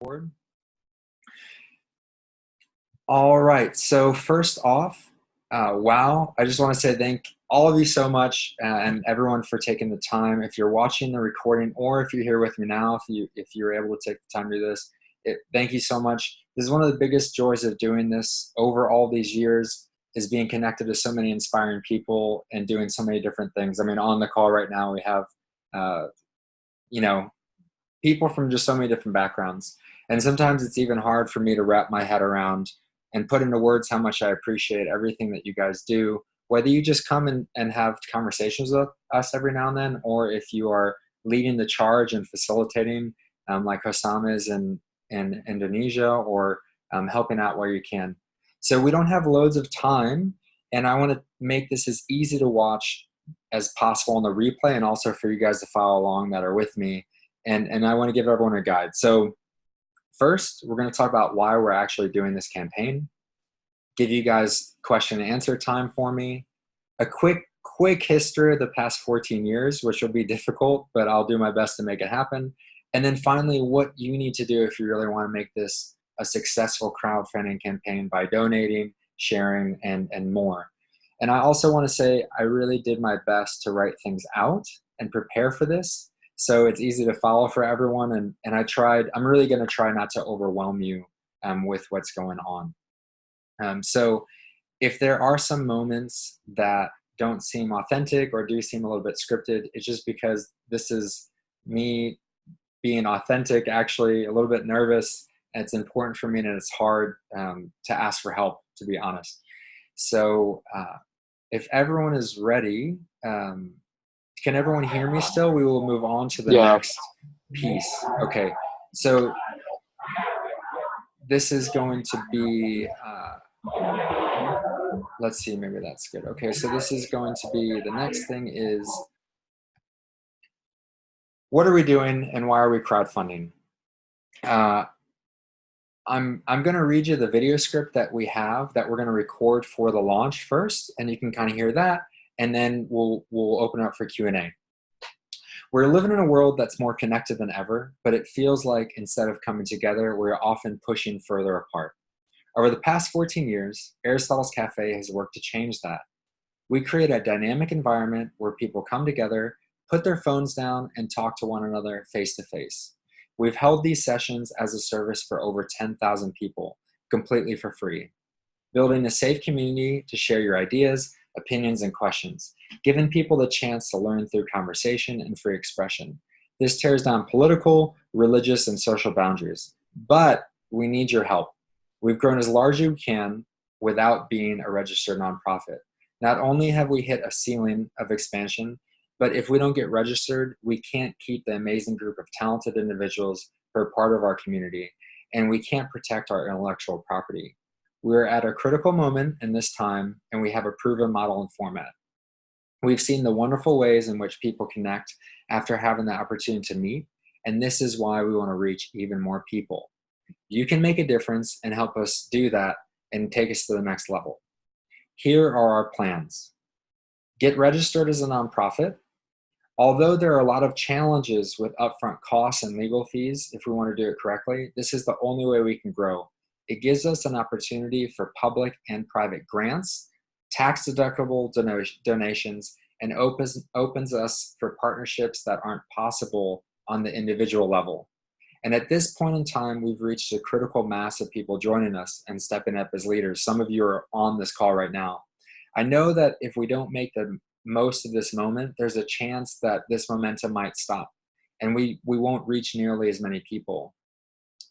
Board. All right, so first off, wow, I just want to say thank all of you so much and everyone for taking the time. If you're watching the recording or if you're here with me now, if you're able to take the time to do this, thank you so much. This is one of the biggest joys of doing this over all these years is being connected to so many inspiring people and doing so many different things. I mean, on the call right now, we have, uh, you know, people from just so many different backgrounds. And sometimes it's even hard for me to wrap my head around and put into words how much I appreciate everything that you guys do, whether you just come and have conversations with us every now and then, or if you are leading the charge and facilitating like Hossam is in Indonesia, or helping out where you can. So we don't have loads of time, and I want to make this as easy to watch as possible on the replay, and also for you guys to follow along that are with me. And I want to give everyone a guide. So first, we're going to talk about why we're actually doing this campaign, give you guys question and answer time for me, a quick history of the past 14 years, which will be difficult, but I'll do my best to make it happen. And then finally, what you need to do if you really want to make this a successful crowdfunding campaign by donating, sharing, and more. And I also want to say I really did my best to write things out and prepare for this, so it's easy to follow for everyone. And I'm really going to try not to overwhelm you with what's going on. So if there are some moments that don't seem authentic or do seem a little bit scripted, it's just because this is me being authentic, actually a little bit nervous. And it's important for me, and it's hard to ask for help, to be honest. So if everyone is ready, can everyone hear me still? We will move on to the next piece. Okay, so this is going to be, let's see, maybe that's good. Okay, so this is going to be, the next thing is, what are we doing and why are we crowdfunding? I'm going to read you the video script that we have that we're going to record for the launch first, and you can kind of hear that, and then we'll open up for Q&A. We're living in a world that's more connected than ever, but it feels like instead of coming together, we're often pushing further apart. Over the past 14 years, Aristotle's Cafe has worked to change that. We create a dynamic environment where people come together, put their phones down, and talk to one another face to face. We've held these sessions as a service for over 10,000 people, completely for free. Building a safe community to share your ideas, opinions, and questions, giving people the chance to learn through conversation and free expression. This tears down political, religious, and social boundaries, but we need your help. We've grown as large as we can without being a registered nonprofit. Not only have we hit a ceiling of expansion, but if we don't get registered, we can't keep the amazing group of talented individuals who are part of our community, and we can't protect our intellectual property. We're at a critical moment in this time, and we have a proven model and format. We've seen the wonderful ways in which people connect after having the opportunity to meet, and this is why we want to reach even more people. You can make a difference and help us do that and take us to the next level. Here are our plans. Get registered as a nonprofit. Although there are a lot of challenges with upfront costs and legal fees, if we want to do it correctly, this is the only way we can grow. It gives us an opportunity for public and private grants, tax-deductible donations, and opens us for partnerships that aren't possible on the individual level. And at this point in time, we've reached a critical mass of people joining us and stepping up as leaders. Some of you are on this call right now. I know that if we don't make the most of this moment, there's a chance that this momentum might stop, and we won't reach nearly as many people.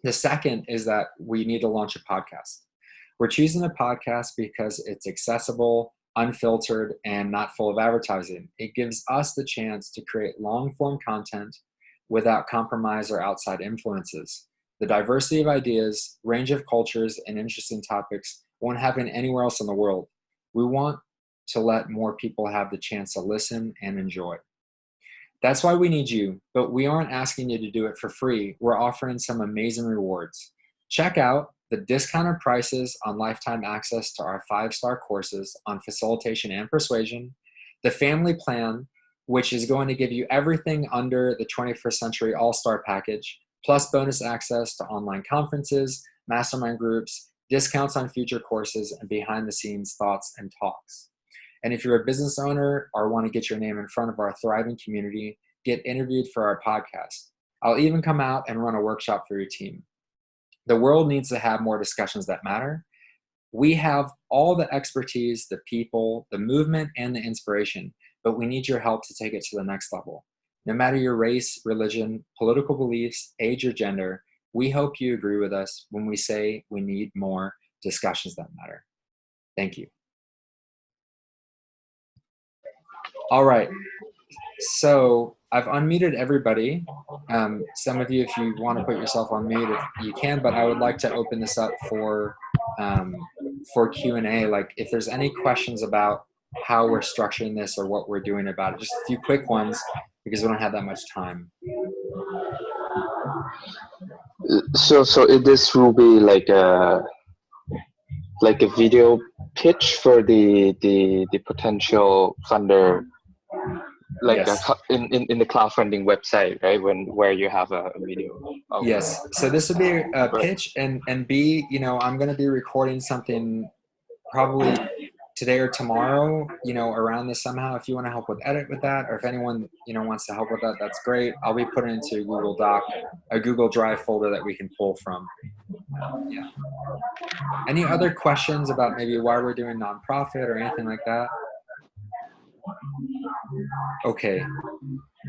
The second is that we need to launch a podcast. We're choosing a podcast because it's accessible, unfiltered, and not full of advertising. It gives us the chance to create long-form content without compromise or outside influences. The diversity of ideas, range of cultures, and interesting topics won't happen anywhere else in the world. We want to let more people have the chance to listen and enjoy. That's why we need you, but we aren't asking you to do it for free. We're offering some amazing rewards. Check out the discounted prices on lifetime access to our 5-star courses on facilitation and persuasion, the family plan, which is going to give you everything under the 21st Century All-Star package, plus bonus access to online conferences, mastermind groups, discounts on future courses, and behind the scenes thoughts and talks. And if you're a business owner or want to get your name in front of our thriving community, get interviewed for our podcast. I'll even come out and run a workshop for your team. The world needs to have more discussions that matter. We have all the expertise, the people, the movement, and the inspiration, but we need your help to take it to the next level. No matter your race, religion, political beliefs, age, or gender, we hope you agree with us when we say we need more discussions that matter. Thank you. All right, so I've unmuted everybody. Some of you, if you want to put yourself on mute, you can, but I would like to open this up for Q&A. Like if there's any questions about how we're structuring this or what we're doing about it, just a few quick ones because we don't have that much time. So this will be like a video pitch for the potential funder, like yes. in the crowdfunding website, right? Where you have a video. Okay. Yes. So this would be a pitch, and B, I'm going to be recording something probably today or tomorrow, around this somehow. If you want to help with edit with that, or if anyone, wants to help with that, that's great. I'll be putting it into Google Doc, a Google Drive folder that we can pull from. Yeah. Any other questions about maybe why we're doing nonprofit or anything like that? Okay,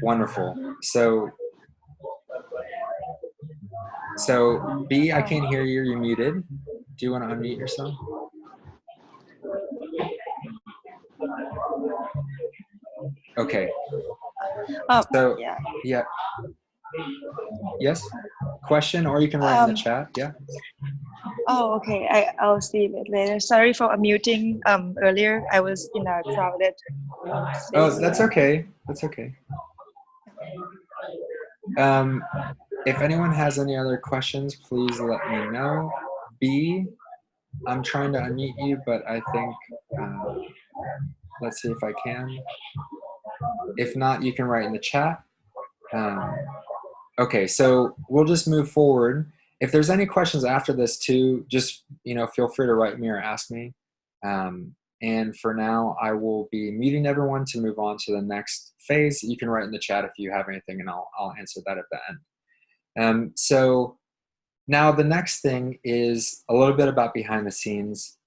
wonderful. So B, I can't hear you. You're muted. Do you want to unmute yourself? Okay. So yeah. Yes. Question, or you can write in the chat. Yeah. Oh, okay. I'll see it later. Sorry for unmuting earlier. I was in a crowded space. Oh, that's okay. That's okay. If anyone has any other questions, please let me know. B, I'm trying to unmute you, but I think, let's see if I can. If not, you can write in the chat. Okay, so we'll just move forward. If there's any questions after this too, just feel free to write me or ask me. And for now, I will be muting everyone to move on to the next phase. You can write in the chat if you have anything, and I'll answer that at the end. So now the next thing is a little bit about behind the scenes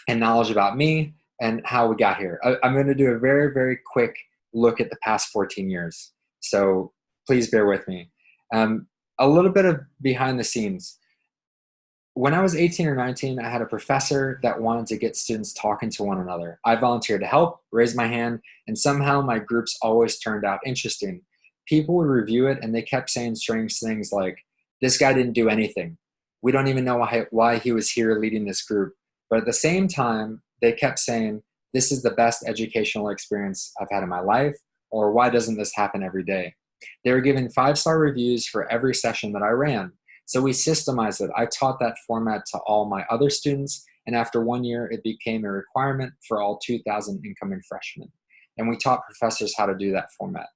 and knowledge about me and how we got here. I'm going to do a very, very quick look at the past 14 years. So please bear with me. A little bit of behind the scenes. When I was 18 or 19, I had a professor that wanted to get students talking to one another. I volunteered to help, raised my hand, and somehow my groups always turned out interesting. People would review it, and they kept saying strange things like, this guy didn't do anything. We don't even know why he was here leading this group. But at the same time, they kept saying, this is the best educational experience I've had in my life, or why doesn't this happen every day? They were giving 5-star reviews for every session that I ran. So we systemized it. I taught that format to all my other students, and after 1 year, it became a requirement for all 2,000 incoming freshmen. And we taught professors how to do that format.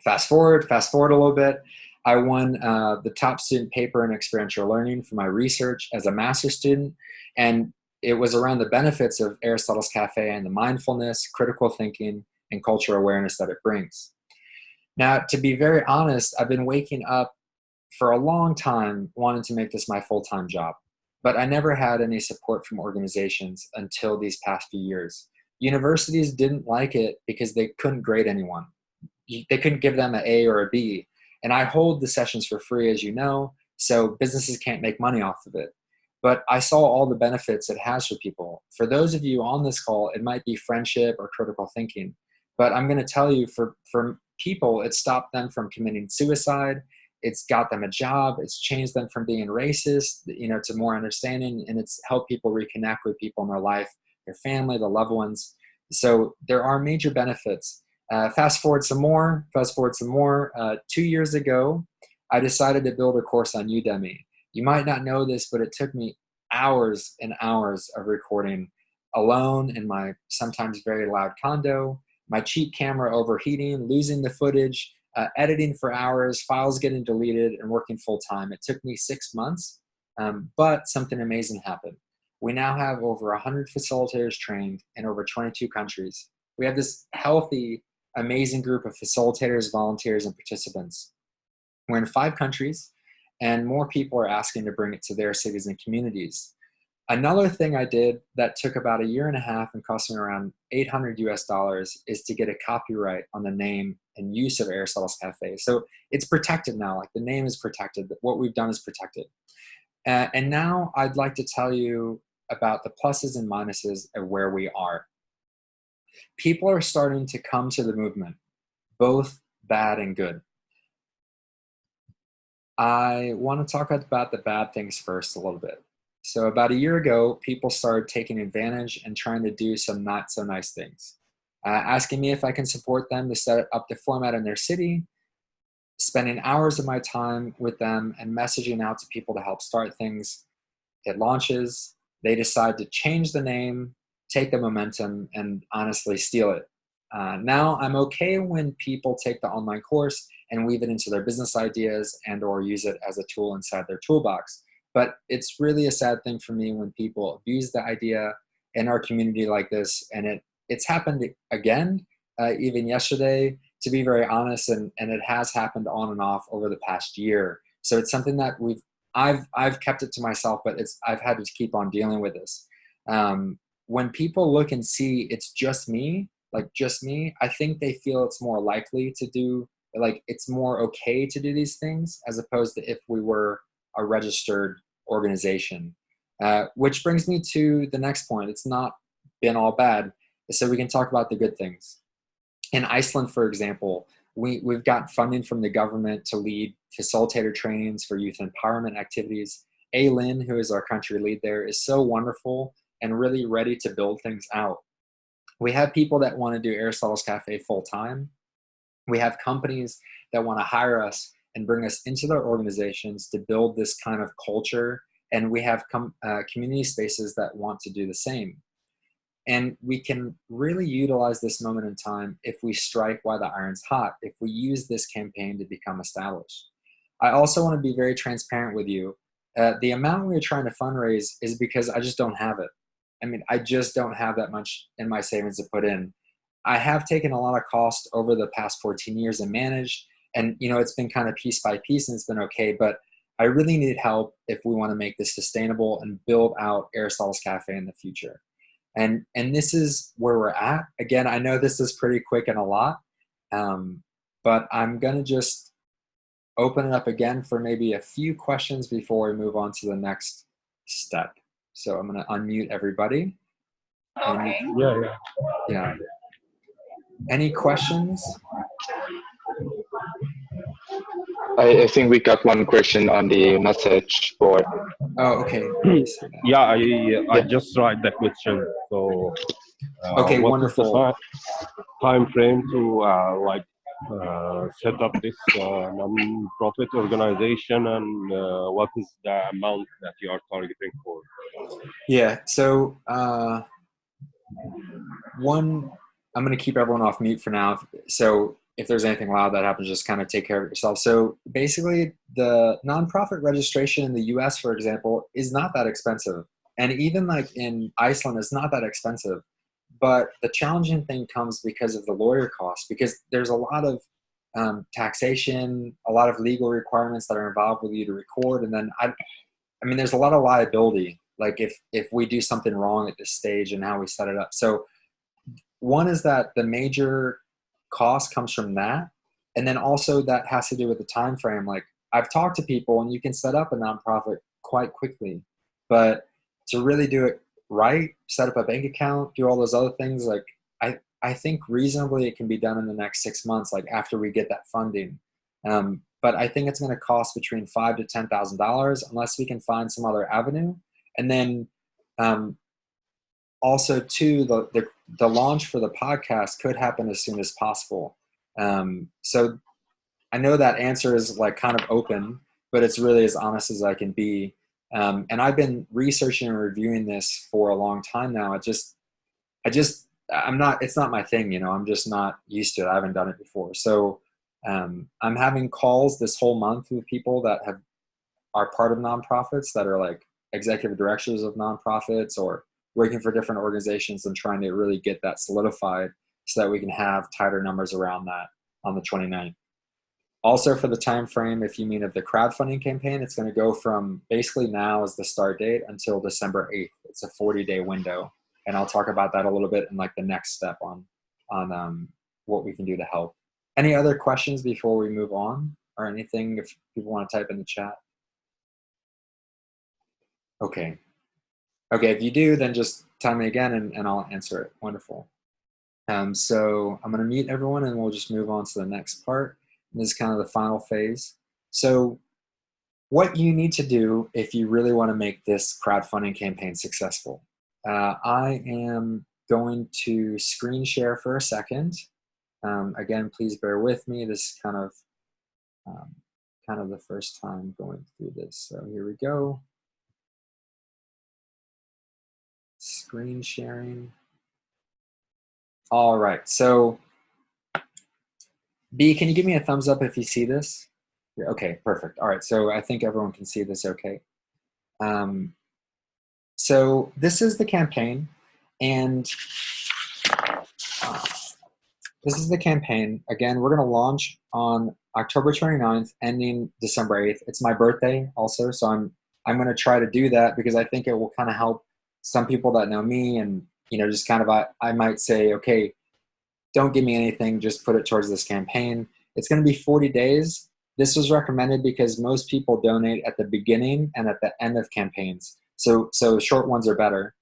Fast forward a little bit. I won the top student paper in experiential learning for my research as a master's student, and it was around the benefits of Aristotle's Cafe and the mindfulness, critical thinking, and cultural awareness that it brings. Now, to be very honest, I've been waking up for a long time wanting to make this my full-time job, but I never had any support from organizations until these past few years. Universities didn't like it because they couldn't grade anyone. They couldn't give them an A or a B. And I hold the sessions for free, as you know, so businesses can't make money off of it. But I saw all the benefits it has for people. For those of you on this call, it might be friendship or critical thinking. But I'm going to tell you, for people, it stopped them from committing suicide. It's got them a job. It's changed them from being racist, to more understanding, and it's helped people reconnect with people in their life, their family, the loved ones. So there are major benefits. Fast forward some more. 2 years ago, I decided to build a course on Udemy. You might not know this, but it took me hours and hours of recording alone in my sometimes very loud condo, my cheap camera overheating, losing the footage, editing for hours, files getting deleted, and working full time. It took me 6 months, but something amazing happened. We now have over 100 facilitators trained in over 22 countries. We have this healthy, amazing group of facilitators, volunteers, and participants. We're in 5 countries, and more people are asking to bring it to their cities and communities. Another thing I did that took about 1.5 years and cost me around $800 is to get a copyright on the name and use of Aristotle's Cafe. So it's protected now, like the name is protected, what we've done is protected. And now I'd like to tell you about the pluses and minuses of where we are. People are starting to come to the movement, both bad and good. I want to talk about the bad things first a little bit. So about 1 year ago, people started taking advantage and trying to do some not so nice things. Asking me if I can support them to set up the format in their city, spending hours of my time with them and messaging out to people to help start things. It launches, they decide to change the name, take the momentum, and honestly steal it. Now I'm okay when people take the online course and weave it into their business ideas and or use it as a tool inside their toolbox. But it's really a sad thing for me when people abuse the idea in our community like this. And it's happened again, even yesterday, to be very honest, and it has happened on and off over the past year. So it's something that I've kept it to myself, but I've had to keep on dealing with this. When people look and see it's just me, I think they feel it's more likely to do, like it's more okay to do these things as opposed to if we were a registered organization. Which brings me to the next point. It's not been all bad, so we can talk about the good things. In Iceland, for example, we've got funding from the government to lead facilitator trainings for youth empowerment activities. Lynn, who is our country lead there, is so wonderful and really ready to build things out. We have people that want to do Aristotle's Cafe full time. We have companies that want to hire us and bring us into their organizations to build this kind of culture. And we have community spaces that want to do the same. And we can really utilize this moment in time if we strike while the iron's hot, if we use this campaign to become established. I also want to be very transparent with you. The amount we're trying to fundraise is because I just don't have it. I mean, I just don't have that much in my savings to put in. I have taken a lot of cost over the past 14 years and managed, and it's been kind of piece by piece and it's been okay, but I really need help if we want to make this sustainable and build out Aristotle's Cafe in the future. And this is where we're at. Again, I know this is pretty quick and a lot, but I'm going to just open it up again for maybe a few questions before we move on to the next step. So I'm going to unmute everybody. Okay. Yeah. Any questions? I think we got one question on the message board. Oh, okay. Yeah, I just write the question. So, okay, what wonderful. is the time frame to set up this non-profit organization, and what is the amount that you are targeting for? Yeah. So I'm going to keep everyone off mute for now. So if there's anything loud that happens, just kind of take care of it yourself. So basically, the nonprofit registration in the US, for example, is not that expensive. And even like in Iceland, it's not that expensive. But the challenging thing comes because of the lawyer costs, because there's a lot of taxation, a lot of legal requirements that are involved with you to record. And then, I mean, there's a lot of liability, like if we do something wrong at this stage and how we set it up. So one is that the major cost comes from that. And then also that has to do with the time frame. Like I've talked to people and you can set up a nonprofit quite quickly, but to really do it right, set up a bank account, do all those other things, like I think reasonably it can be done in the next 6 months, like after we get that funding. But I think it's going to cost between $5,000 to $10,000 unless we can find some other avenue. And then also too, the launch for the podcast could happen as soon as possible. So I know that answer is like kind of open, but it's really as honest as I can be. And I've been researching and reviewing this for a long time now. It's not my thing, I'm just not used to it. I haven't done it before. So I'm having calls this whole month with people that are part of nonprofits, that are like executive directors of nonprofits or working for different organizations, and trying to really get that solidified so that we can have tighter numbers around that on the 29th. Also, for the time frame, if you mean of the crowdfunding campaign, it's going to go from basically now as the start date until December 8th. It's a 40-day window, and I'll talk about that a little bit in like the next step on what we can do to help. Any other questions before we move on, or anything if people want to type in the chat? Okay. Okay, if you do, then just tell me again and I'll answer it. Wonderful. So I'm going to mute everyone and we'll just move on to the next part. And this is kind of the final phase. So what you need to do if you really want to make this crowdfunding campaign successful. I am going to screen share for a second. Again, please bear with me. This is kind of the first time going through this. So here we go. Screen sharing. All right, so B, can you give me a thumbs up if you see this? Yeah, okay, perfect. All right, so I think everyone can see this okay. So this is the campaign, and this is the campaign. Again, we're gonna launch on October 29th, ending December 8th. It's my birthday also, so I'm gonna try to do that because I think it will kind of help some people that know me, and just kind of I might say, okay, don't give me anything, just put it towards this campaign. It's going to be 40 days. This was recommended because most people donate at the beginning and at the end of campaigns. So short ones are better.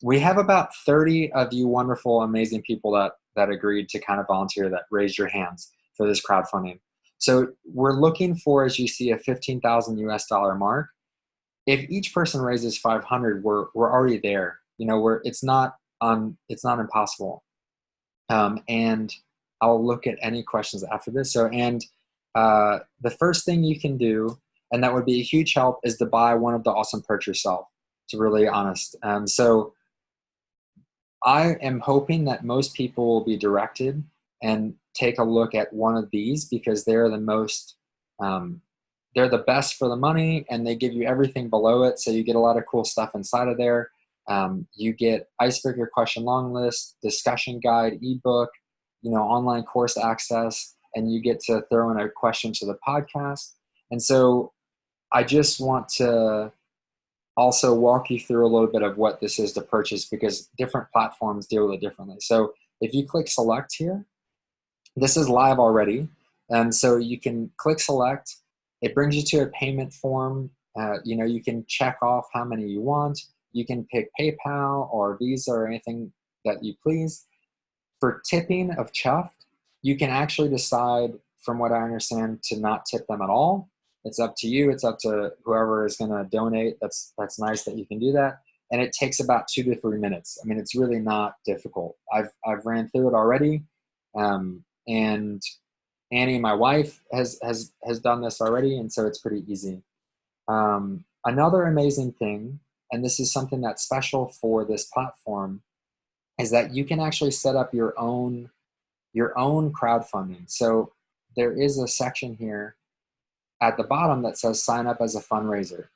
We have about 30 of you wonderful, amazing people that agreed to kind of volunteer, that raised your hands for this crowdfunding. So we're looking for, as you see, a $15,000 US mark. If each person raises 500, we're already there. It's not impossible. And I'll look at any questions after this. So, the first thing you can do, and that would be a huge help, is to buy one of the awesome perks yourself, to be really honest. So I am hoping that most people will be directed and take a look at one of these because they're the most, they're the best for the money, and they give you everything below it. So you get a lot of cool stuff inside of there. You get icebreaker question long list, discussion guide, ebook, online course access, and you get to throw in a question to the podcast. And so I just want to also walk you through a little bit of what this is to purchase because different platforms deal with it differently. So if you click select here, this is live already. So you can click select. It brings you to a payment form. You can check off how many you want. You can pick PayPal or Visa or anything that you please. For tipping of Chuffed, you can actually decide, from what I understand, to not tip them at all. It's up to you. It's up to whoever is going to donate. That's nice that you can do that. And it takes about 2 to 3 minutes. I mean, it's really not difficult. I've ran through it already, and Annie, my wife, has done this already, and so it's pretty easy. Another amazing thing, and this is something that's special for this platform, is that you can actually set up your own crowdfunding. So there is a section here at the bottom that says sign up as a fundraiser.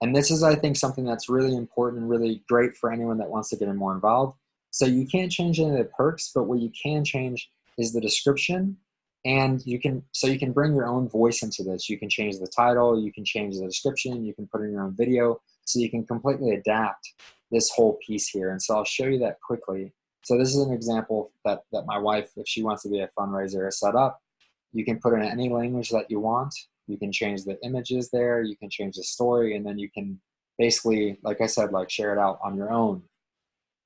And this is, I think, something that's really important and really great for anyone that wants to get more involved. So you can't change any of the perks, but what you can change is the description. And you can bring your own voice into this. You can change the title, you can change the description, you can put in your own video, so you can completely adapt this whole piece here. And so I'll show you that quickly. So this is an example that my wife, if she wants to be a fundraiser, has set up. You can put in any language that you want. You can change the images there, you can change the story, and then you can basically, like I said, share it out on your own.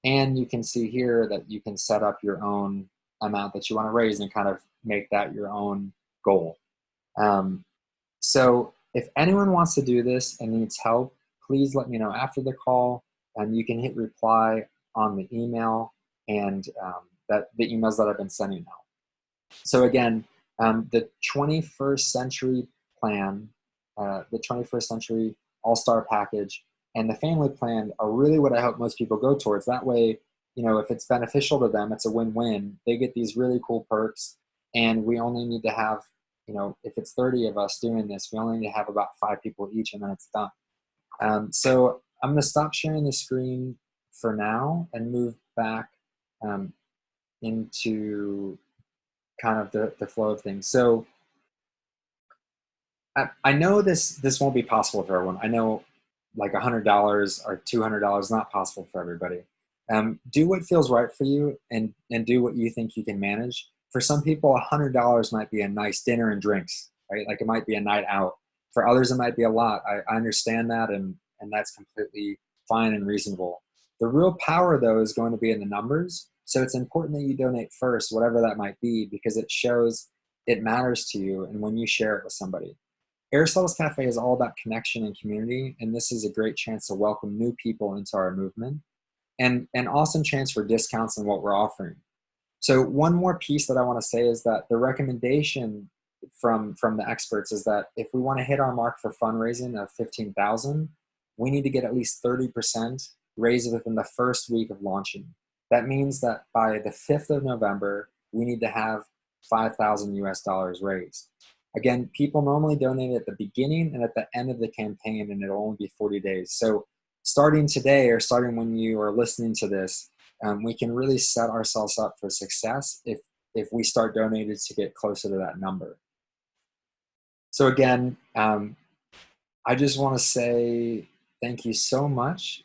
And you can see here that you can set up your own amount that you want to raise and kind of make that your own goal. So if anyone wants to do this and needs help, please let me know after the call, and you can hit reply on the email and the emails that I've been sending out. So again, the 21st century plan, the 21st century all-star package, and the family plan are really what I hope most people go towards. That way, if it's beneficial to them, it's a win-win. They get these really cool perks. And we only need to have, you know, if it's 30 of us doing this, we only need to have about 5 people each, and then it's done. So I'm going to stop sharing the screen for now and move back into kind of the flow of things. So I know this won't be possible for everyone. I know like $100 or $200 not possible for everybody. Do what feels right for you, and do what you think you can manage. For some people, $100 might be a nice dinner and drinks, right? Like it might be a night out. For others, it might be a lot. I understand that, and that's completely fine and reasonable. The real power, though, is going to be in the numbers. So it's important that you donate first, whatever that might be, because it shows it matters to you, and when you share it with somebody. Aristotle's Cafe is all about connection and community, and this is a great chance to welcome new people into our movement, and an awesome chance for discounts on what we're offering. So one more piece that I want to say is that the recommendation from the experts is that if we want to hit our mark for fundraising of 15,000, we need to get at least 30% raised within the first week of launching. That means that by the 5th of November, we need to have 5,000 US dollars raised. Again, people normally donate at the beginning and at the end of the campaign, and it'll only be 40 days. So starting today, or starting when you are listening to this, we can really set ourselves up for success if we start donating to get closer to that number. So again, I just want to say thank you so much.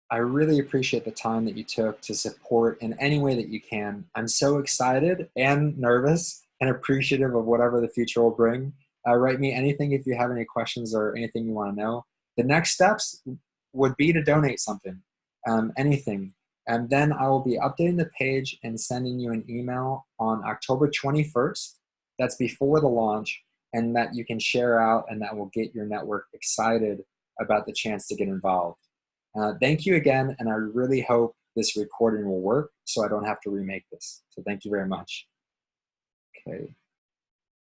I really appreciate the time that you took to support in any way that you can. I'm so excited and nervous and appreciative of whatever the future will bring. Write me anything if you have any questions or anything you want to know. The next steps would be to donate something, anything. And then I will be updating the page and sending you an email on October 21st. That's before the launch, and that you can share out, and that will get your network excited about the chance to get involved. Thank you again, and I really hope this recording will work so I don't have to remake this. So thank you very much. Okay.